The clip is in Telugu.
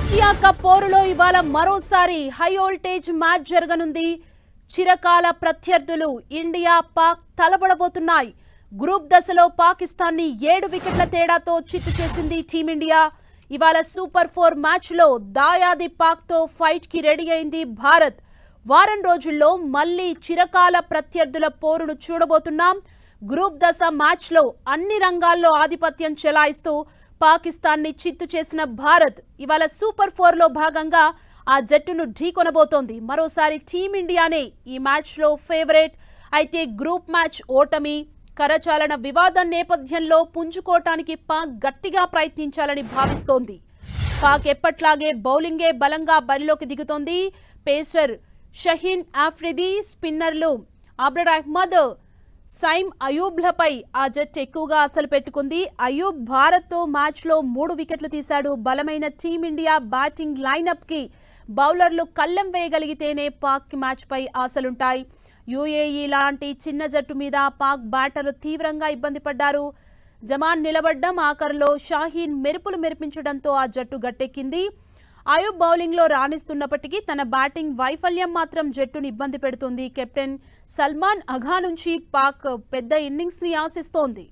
ఆసియా కప్ పోరులో ఇవాళ మరోసారి హై వోల్టేజ్ మ్యాచ్ జరగనుంది. చిరకాల ప్రత్యర్థులు ఇండియా పాక్ తలపడబోతున్నాయి. గ్రూప్ దశలో పాకిస్తాన్ ని 7 వికెట్ల తేడాతో చిత్తు చేసింది టీమిండియా. ఇవాళ సూపర్ 4 మ్యాచ్ లో దాయాది పాక్ తో ఫైట్ కి రెడీ అయింది భారత్. వారం రోజుల్లో మళ్లీ చిరకాల ప్రత్యర్థుల పోరును చూడబోతున్నాం. గ్రూప్ దశ మ్యాచ్ లో అన్ని రంగాల్లో ఆధిపత్యం చెలాయిస్తూ పాకిస్తాన్ ని చిత్తు చేసిన భారత్ ఇవాళ సూపర్ 4 లో భాగంగా ఆ జట్టును ఢీకొనబోతోంది. మరోసారి టీమిండియానే ఈ మ్యాచ్ లో ఫేవరెట్. అయితే గ్రూప్ మ్యాచ్ ఓటమి, కరచాలన వివాదం నేపథ్యంలో పుంజుకోవటానికి పాక్ గట్టిగా ప్రయత్నించాలని భావిస్తోంది. పాక్ ఎప్పట్లాగే బౌలింగే బలంగా బరిలోకి దిగుతోంది. పేసర్ షహీన్ ఆఫ్రిది, స్పిన్నర్లు అబ్రార్ అహ్మద్, సైమ్ అయూబ్లపై ఆ జట్టు ఎక్కువగా అసలు పెట్టుకుంది. అయూబ్ భారత్తో మ్యాచ్లో 3 వికెట్లు తీశాడు. బలమైన టీమిండియా బ్యాటింగ్ లైనప్ కి బౌలర్లు కళ్ళెం వేయగలిగితేనే పాక్ మ్యాచ్పై ఆశలుంటాయి. యూఏఈ లాంటి చిన్న జట్టు మీద పాక్ బ్యాటర్లు తీవ్రంగా ఇబ్బంది పడ్డారు. జమాన్ నిలబడ్డం, ఆఖరులో షాహీన్ మెరుపులు మెరిపించడంతో ఆ జట్టు గట్టెక్కింది. అయూబ్ బౌలింగ్లో రాణిస్తున్నప్పటికీ తన బ్యాటింగ్ వైఫల్యం మాత్రం జట్టును ఇబ్బంది పెడుతుంది. కెప్టెన్ సల్మాన్ అఘా నుంచి పాక్ పెద్ద ఇన్నింగ్స్ ని ఆశిస్తోంది.